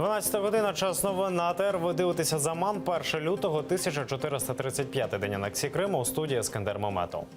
12 година, час новин на АТР. Ви дивитеся «Заман». 1 лютого, 1435-й день анексії Криму. У студії Ескандер Маметов.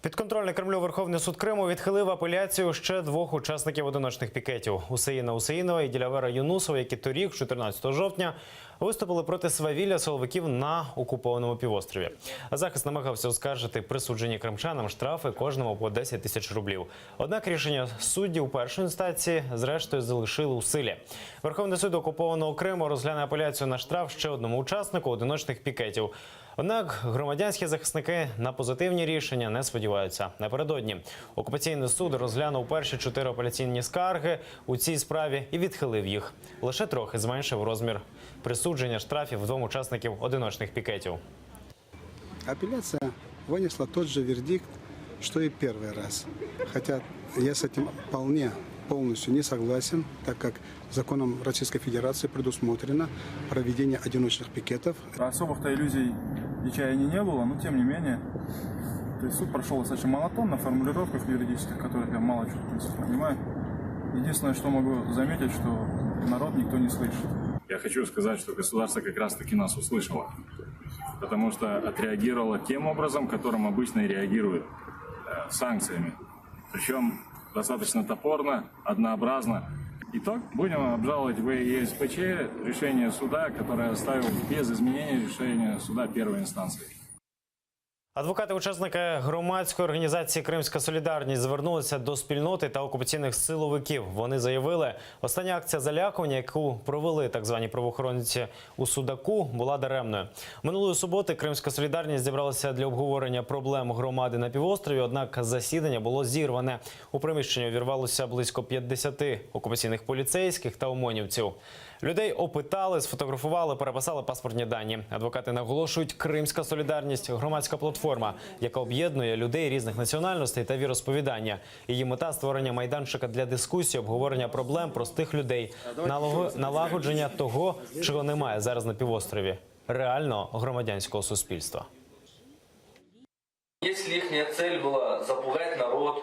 Підконтрольний Кремлю Верховний суд Криму відхилив апеляцію ще двох учасників одиночних пікетів – Усеїна Усеїнова і Ділявера Юнусова, які торік, 14 жовтня, виступили проти свавілля силовиків на окупованому півострові. Захист намагався оскаржити присуджені кримчанам штрафи кожному по 10 тисяч рублів. Однак рішення суддів першої інстанції зрештою залишили у силі. Верховний суд окупованого Криму розгляне апеляцію на штраф ще одному учаснику одиночних пікетів. Однак громадянські захисники на позитивні рішення не сподіваються. Напередодні окупаційний суд розглянув перші 4 апеляційні скарги у цій справі і відхилив їх. Лише трохи зменшив розмір присудження штрафів двом учасників одиночних пікетів. Апелляция вынесла тот же вердикт, что и первый раз. Хотя я с этим полностью не согласен, так как законом Российской Федерации предусмотрено проведение одиночных пикетов. Особых-то иллюзий и чаяний не было, но тем не менее. То есть суд прошел достаточно монотонно в формулировках юридических, которых я мало чего в принципе понимаю. Единственное, что могу заметить, что народ никто не слышит. Я хочу сказать, что государство как раз-таки нас услышало, потому что отреагировало тем образом, которым обычно и реагирует, санкциями. Причем достаточно топорно, однообразно. Итог, будем обжаловать в ЕСПЧ решение суда, которое оставил без изменений решение суда первой инстанции. Адвокати-учасники громадської організації «Кримська солідарність» звернулися до спільноти та окупаційних силовиків. Вони заявили, остання акція залякування, яку провели так звані правоохоронці у Судаку, була даремною. Минулої суботи «Кримська солідарність» зібралася для обговорення проблем громади на півострові, однак засідання було зірване. У приміщення увірвалося близько 50 окупаційних поліцейських та ОМОНівців. Людей опитали, сфотографували, переписали паспортні дані. Адвокати наголошують, «Кримська солідарність» – громадська платформа, яка об'єднує людей різних національностей та віросповідання. Її мета – створення майданчика для дискусії, обговорення проблем простих людей, налагодження того, чого немає зараз на півострові – реального громадянського суспільства. Если их цель была запугать народ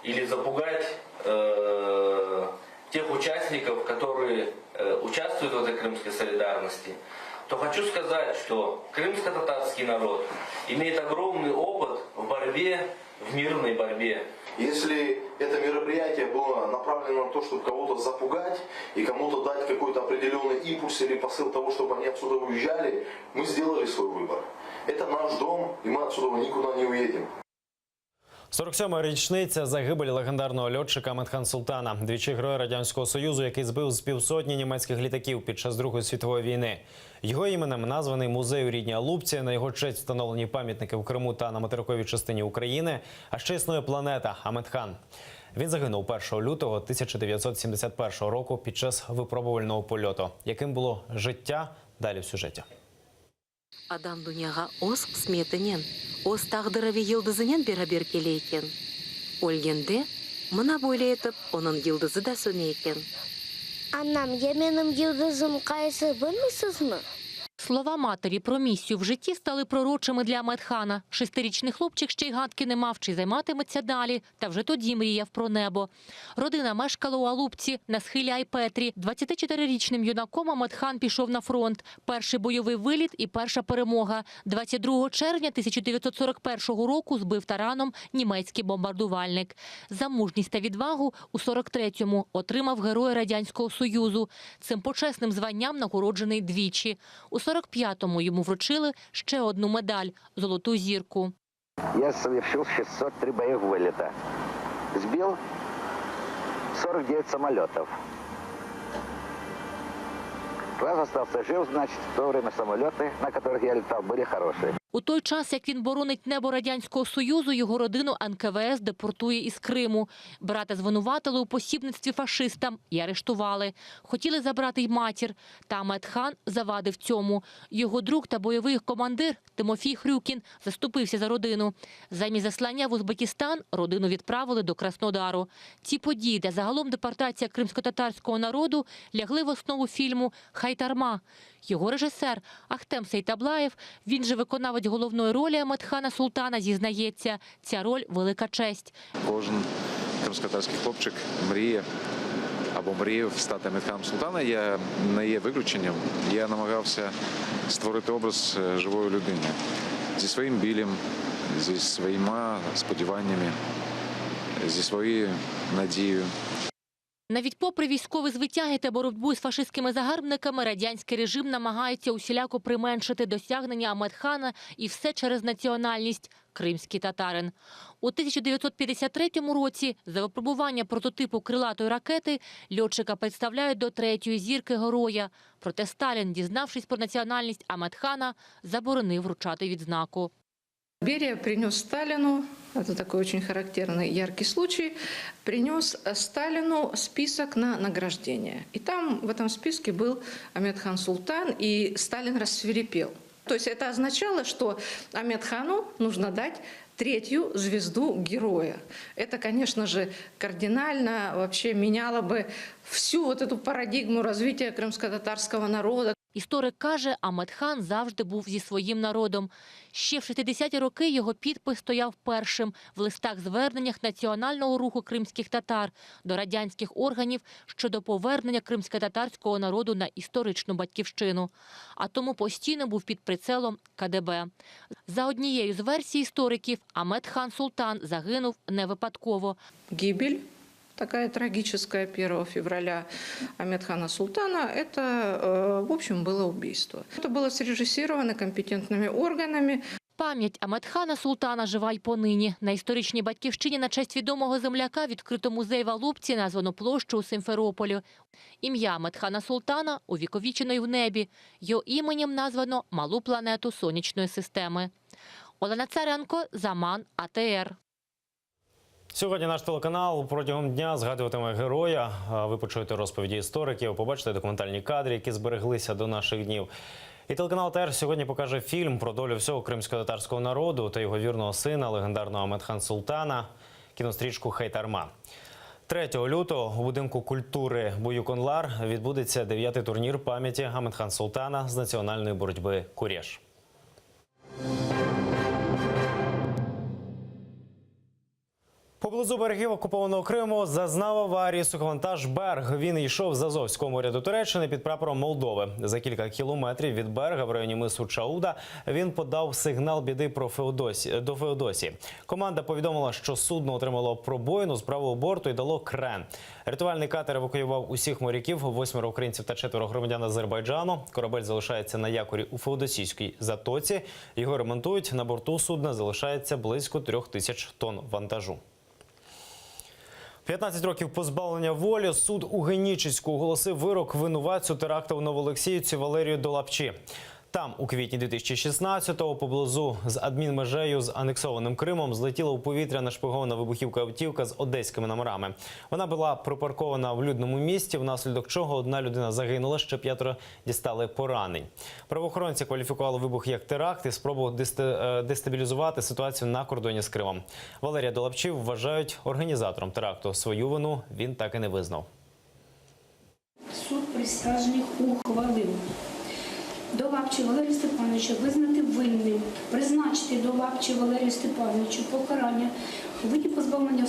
или запугать тех участников, которые участвуют в этой крымской солидарности, то хочу сказать, что крымско-татарский народ имеет огромный опыт в борьбе, в мирной борьбе. Если это мероприятие было направлено на то, чтобы кого-то запугать и кому-то дать какой-то определенный импульс или посыл того, чтобы они отсюда уезжали, мы сделали свой выбор. Это наш дом, и мы отсюда никуда не уедем. 47-ма річниця загибелі легендарного льотчика Аметхан Султана, двічі Героя Радянського Союзу, який збив з півсотні німецьких літаків під час Другої світової війни. Його іменем названий музей у рідній Алупці, на його честь встановлені пам'ятники в Криму та на материковій частині України, а ще існує планета Аметхан. Він загинув 1 лютого 1971 року під час випробувального польоту. Яким було життя? Далі в сюжеті. Адам Дуняга ос сметенен, ос тағдыры йылдызынен берабер келейкен. Ольгенде, мына бойлы етіп, оның йылдызы да сөнейкен. Анам, менің йылдызым қайсы білмейсіз ми? Слова матері про місію в житті стали пророчими для Аметхана. 6-річний хлопчик ще й гадки не мав, чи займатиметься далі, та вже тоді мріяв про небо. Родина мешкала у Алупці на схилі Айпетрі. 24-річним юнаком Аметхан пішов на фронт. Перший бойовий виліт і перша перемога. 22 червня 1941 року збив тараном німецький бомбардувальник. За мужність та відвагу у 43-му отримав Героя Радянського Союзу. Цим почесним званням нагороджений двічі. У 45-му йому вручили ще одну медаль – золоту зірку. Я совершил 603 боевых вылета. Сбил 49 самолетов. Раз остался жив, значит, в то время самолеты, на которых я летал, были хорошие. У той час, як він боронить небо Радянського Союзу, його родину НКВС депортує із Криму. Брата звинуватили у посібництві фашистам і арештували. Хотіли забрати й матір. Та Аметхан завадив цьому. Його друг та бойовий командир Тимофій Хрюкін заступився за родину. Замість заслання в Узбекистан родину відправили до Краснодару. Ці події та загалом депортація кримсько-татарського народу лягли в основу фільму «Хайтарма». Його режисер Ахтем Сейтаблаєв, він же виконавець головної ролі Аметхана Султана, зізнається, ця роль – велика честь. Кожен кримськотатарський хлопчик мріє або мріяв стати Амедханом Султана, я не є виключенням. Я намагався створити образ живої людини зі своїм білем, зі своїми сподіваннями, зі своєю надією. Навіть попри військові звитяги та боротьбу з фашистськими загарбниками, радянський режим намагається усіляко применшити досягнення Амедхана і все через національність – кримський татарин. У 1953 році за випробування прототипу крилатої ракети льотчика представляють до 3-ї зірки героя. Проте Сталін, дізнавшись про національність Амедхана, заборонив вручати відзнаку. Берия принес Сталину, это такой очень характерный, яркий случай, принес Сталину список на награждение. И там в этом списке был Амедхан Султан, и Сталин рассвирепел. То есть это означало, что Амедхану нужно дать 3-ю звезду героя. Это, конечно же, кардинально вообще меняло бы всю вот эту парадигму развития крымско-татарского народа. Історик каже, Амедхан завжди був зі своїм народом. Ще в 60-ті роки його підпис стояв першим в листах-зверненнях національного руху кримських татар до радянських органів щодо повернення кримсько-татарського народу на історичну батьківщину. А тому постійно був під прицелом КДБ. За однією з версій істориків, Амедхан Султан загинув не випадково. Гибель такая трагическая 1 февраля Амедхана Султана, это, в общем, было убийство. Это было срежиссировано компетентными органами. Пам'ять Амедхана Султана жива й понині. На історичній батьківщині на честь відомого земляка відкрито музей в Алупці, названо площу у Симферополі. Ім'я Амедхана Султана увіковічено й в небі. Його іменем названо малу планету сонячної системи. Олена Царенко, Заман, АТР. Сьогодні наш телеканал протягом дня згадуватиме героя. Ви почуєте розповіді істориків, побачите документальні кадри, які збереглися до наших днів. І телеканал ТР сьогодні покаже фільм про долю всього кримсько-татарського народу та його вірного сина, легендарного Амедхан Султана, кінострічку «Хейтарма». 3 лютого у будинку культури Буюк-Онлар відбудеться 9-й турнір пам'яті Амедхан Султана з національної боротьби «Курєш». Поблизу берегів окупованого Криму зазнав аварії суховантаж «Берг». Він йшов з Азовського моря до Туреччини під прапором Молдови. За кілька кілометрів від берега в районі мису Чауда він подав сигнал біди до Феодосії. Команда повідомила, що судно отримало пробоїну з правого борту і дало крен. Рятувальний катер евакуював усіх моряків, 8 українців та 4 громадян Азербайджану. Корабель залишається на якорі у Феодосійській затоці. Його ремонтують. На борту судна залишається близько 3000 тонн вантажу. 15 років позбавлення волі. Суд у Генічеську оголосив вирок винуватцю теракту в Новоолексіївці Валерію Долапчі. Там у квітні 2016-го поблизу з адмінмежею з анексованим Кримом злетіла у повітря нашпигована вибухівка автівка з одеськими номерами. Вона була припаркована в людному місці, внаслідок чого одна людина загинула, ще 5 дістали поранень. Правоохоронці кваліфікували вибух як теракт і спробу дестабілізувати ситуацію на кордоні з Кримом. Валерія Долапчі вважають організатором теракту. Свою вину він так і не визнав. Суд присяжних ухвалив Долапчі Валерію Степановича визнати винним, призначити Долапчі Валерію Степановичу покарання у виді позбавлення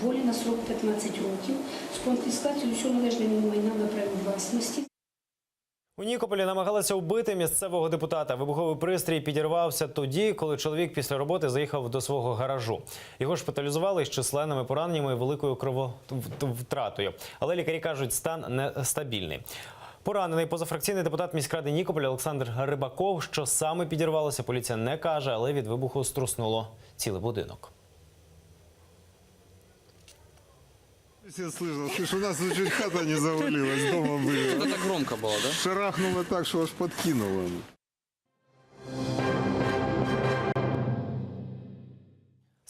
волі на срок 15 років з конфіскацією усього належного майна на праві власності. У Нікополі намагалися вбити місцевого депутата. Вибуховий пристрій підірвався тоді, коли чоловік після роботи заїхав до свого гаражу. Його шпиталізували з численними пораненнями і великою крововтратою. Але лікарі кажуть, стан нестабільний. Поранений позафракційний депутат міськради Нікополя Олександр Рибаков, що саме підірвалося, поліція не каже, але від вибуху струснуло цілий будинок. Я слышал, у нас чуть хата не завалилась, дома были. Это так громко было, да? Шарахнуло так, что аж подкинуло.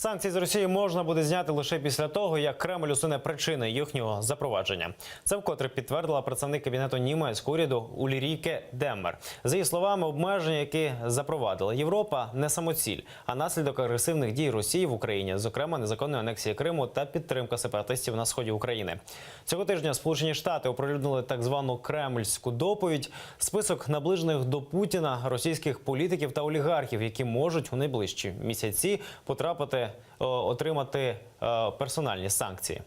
Санкції з Росії можна буде зняти лише після того, як Кремль усуне причини їхнього запровадження. Це вкотре підтвердила представник кабінету німецького уряду Ульріке Деммер. За її словами, обмеження, які запровадила Європа, не самоціль, а наслідок агресивних дій Росії в Україні, зокрема незаконної анексії Криму та підтримка сепаратистів на сході України. Цього тижня Сполучені Штати оприлюднили так звану кремльську доповідь – список наближених до Путіна російських політиків та олігархів, які можуть у найближчі місяці отримати персональні санкції.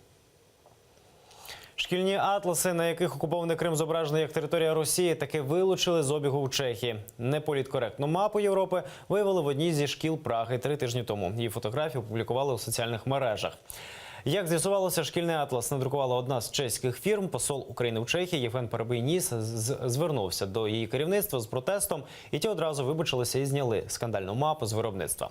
Шкільні атласи, на яких окупований Крим зображений як територія Росії, таки вилучили з обігу в Чехії. Неполіткоректну мапу Європи виявили в одній зі шкіл Праги 3 тижні тому. Її фотографію опублікували у соціальних мережах. Як з'ясувалося, шкільний атлас надрукувала одна з чеських фірм. Посол України в Чехії Євген Перебий-Ніс звернувся до її керівництва з протестом, і ті одразу вибачилися і зняли скандальну мапу з виробництва.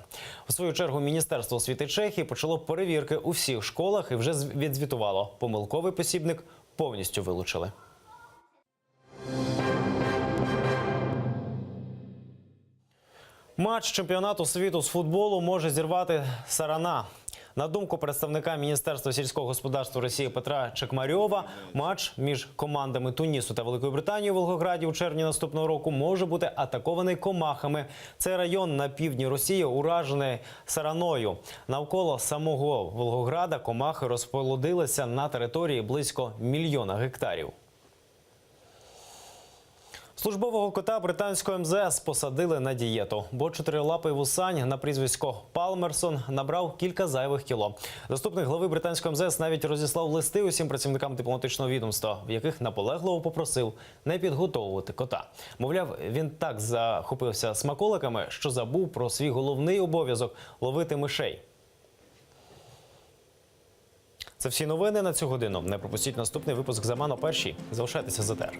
У свою чергу Міністерство освіти Чехії почало перевірки у всіх школах і вже відзвітувало. Помилковий посібник повністю вилучили. Матч чемпіонату світу з футболу може зірвати сарана. На думку представника Міністерства сільського господарства Росії Петра Чекмарьова, матч між командами Тунісу та Великої Британії у Волгограді у червні наступного року може бути атакований комахами. Цей район на півдні Росії уражений сараною. Навколо самого Волгограда комахи розплодилися на території близько 1 мільйона гектарів. Службового кота британського МЗС посадили на дієту, бо чотирилапий вусань на прізвисько Палмерсон набрав кілька зайвих кіло. Заступник глави британського МЗС навіть розіслав листи усім працівникам дипломатичного відомства, в яких наполегливо попросив не підготовувати кота. Мовляв, він так захопився смаколиками, що забув про свій головний обов'язок – ловити мишей. Це всі новини на цю годину. Не пропустіть наступний випуск «Заман» о 1:00. Залишайтеся з АТР.